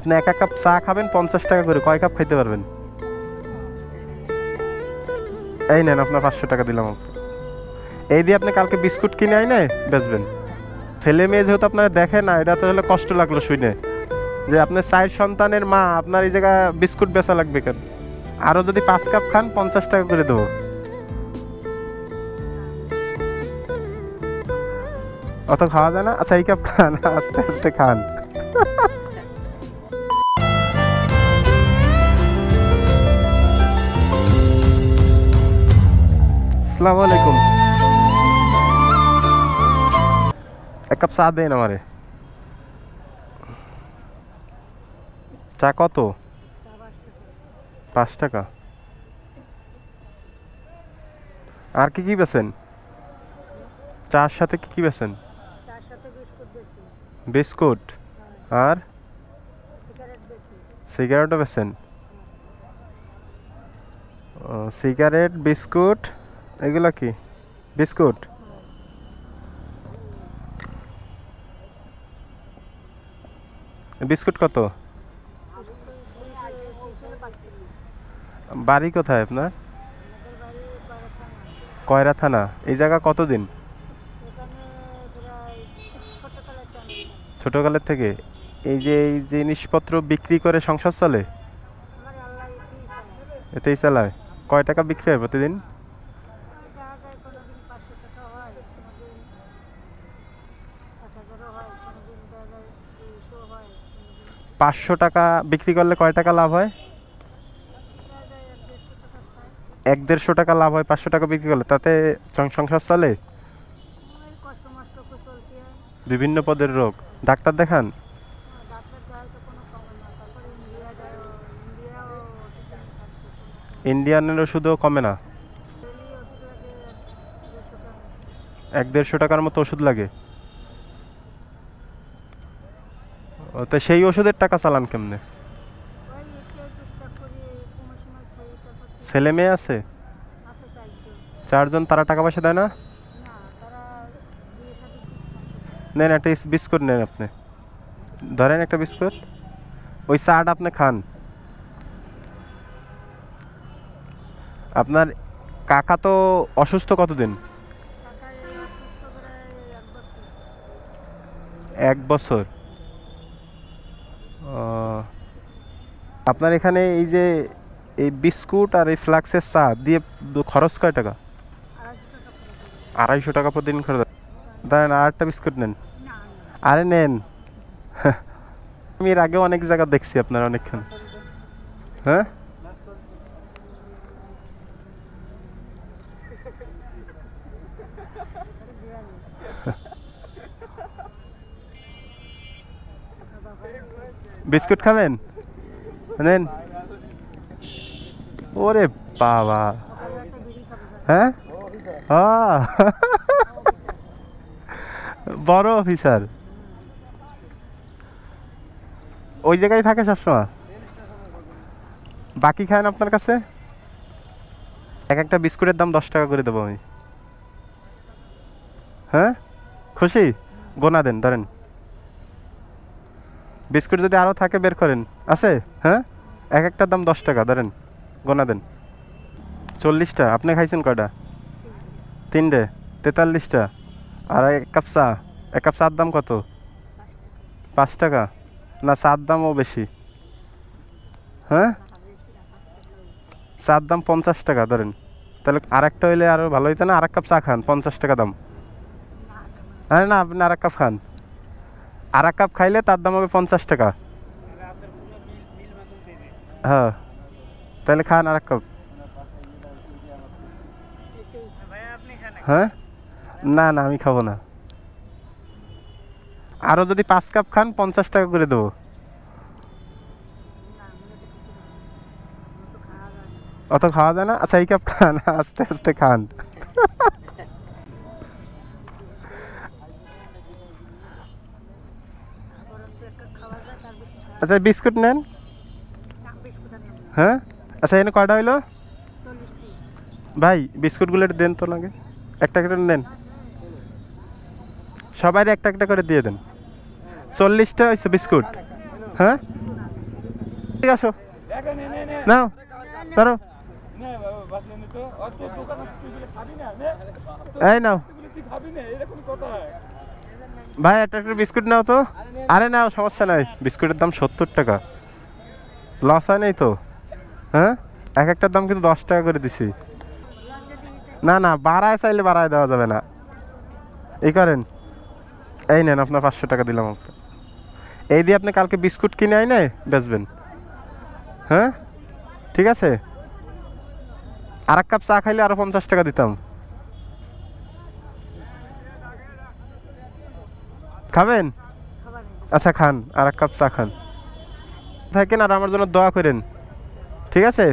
আপনি এক কাপ চা খাবেন 50 টাকা করে, কয় কাপ খাইতে পারবেন? এই নেন আপনার 500 টাকা দিলাম। এই দিয়ে আপনি কালকে বিস্কুট কিনে আইনে বেচবেন। ছেলে মেয়ে যেহেতু আপনারা দেখে না, এটা তো হলে কষ্ট লাগলো শুনে যে আপনার 4 সন্তানের মা, আপনার এই জায়গায় বিস্কুট বেচা লাগবে কেন? আরও যদি 5 কাপ খান 50 টাকা করে দেবো। অত খাওয়া যায় না? আচ্ছা এই কাপ খান, আস্তে আস্তে খান। আসসালামু আলাইকুম। এক কাপ চা দেন আমারে। চা কত? 5 টাকা। আর কি কি বেছেন? চার সাথে কি কি বেছেন? বিস্কুট আর সিগারেটও বেছেন? সিগারেট, বিস্কুট, এগুলা কি? বিস্কুট বিস্কুট কত? বাড়ি কোথায় আপনার? কয়রা থানা। এই জায়গা কতদিন? ছোটকালের থেকে। এই জিনিসপত্র বিক্রি করে সংসার চলে? এতেই চালায়। কয় টাকা বিক্রি হয় প্রতিদিন? 500 টাকা বিক্রি করলে কয় টাকা লাভ হয়? 1-150 টাকা লাভ হয় 500 টাকা বিক্রি করলে। তাতে সংসার চলে? বিভিন্ন পদের রোগ। ডাক্তার দেখান? ইন্ডিয়ানের ওষুধও কমে না? 1-150 টাকার মতো ওষুধ লাগে। তো সেই ওষুধের টাকা চালান কেমনে? ছেলে মেয়ে আছে? 4 জন। তারা টাকা পয়সা দেয় না? নেন একটা বিস্কুট নেন আপনি, ধরেন একটা বিস্কুট। ওই চাটা আপনি খান। আপনার কাকা তো অসুস্থ কতদিন? 1 বছর। আপনার এখানে এই বিস্কুট আর এই ফ্লাক্সের চা দিয়ে খরচ কয় টাকা? 250 টাকা প্রতিদিন খরচ। ধরেন আর একটা বিস্কুট নেন। আরে নেন। আমি এর আগেও অনেক জায়গা দেখছি আপনার অনেকক্ষণ। হ্যাঁ, বিস্কুট খাবেন? নেন। ওরে বাবা। হ্যাঁ, বড় অফিসার। ওই জায়গায় থাকে সবসময়? বাকি খান আপনার কাছে? এক একটা বিস্কুটের দাম 10 টাকা করে দেবো আমি। হ্যাঁ, খুশি? গোনা দেন, ধরেন। বিস্কুট যদি আরও থাকে বের করেন। আছে? হ্যাঁ, এক একটার দাম 10 টাকা, ধরেন, গোনা দেন। 40টা। আপনি খাইছেন কয়টা? 3টে। 43টা। আর এক কাপ চা। এক কাপ চার দাম কত? 5 টাকা। না, চার দামও বেশি। হ্যাঁ, চার দাম 50 টাকা ধরেন। তাহলে আর একটা হইলে আরও ভালো হইতো না? আর এক কাপ চা খান, 50 টাকা দাম। হ্যাঁ না, আপনি আর এক কাপ খান। আর এক কাপ খাইলে তার দাম হবে 50 টাকা। হ্যাঁ, তাহলে খান আর এক কাপ। হ্যাঁ, না না, আমি খাবো না। আরও যদি 5 কাপ খান 50 টাকা করে দেবো। অত খাওয়া যায় না? আচ্ছা এই কাপ খান, আস্তে আস্তে খান। আচ্ছা বিস্কুট নেন। হ্যাঁ, আচ্ছা এনে কয়টা হইলো? ভাই বিস্কুটগুলো দেন তো লাগে, একটা একটা নেন। সবাই একটা একটা করে দিয়ে দেন। 40টা হয়েছে বিস্কুট। হ্যাঁ, ঠিক আসো নাও ধরো এই নাও ভাই একটা একটা বিস্কুট নাও তো। আরে নাও সমস্যা নাই, বিস্কুটের দাম 70 টাকা, লস হয় নাই তো? হ্যাঁ এক একটার দাম কিন্তু 10 টাকা করে দিছি। না না বাড়ায় চাইলে বাড়ায় দেওয়া যাবে না। এই করেন, এই নেন আপনার 500 টাকা দিলাম আপনাকে। এই দিয়ে আপনি কালকে বিস্কুট কিনে আইনে বেচবেন। হ্যাঁ ঠিক আছে, আর এক কাপ চা খাইলে আরো 50 টাকা দিতাম। খাবেন? আচ্ছা খান, আর এক কাপ চা খান, থাকেন আর আমার জন্য দোয়া করেন, ঠিক আছে?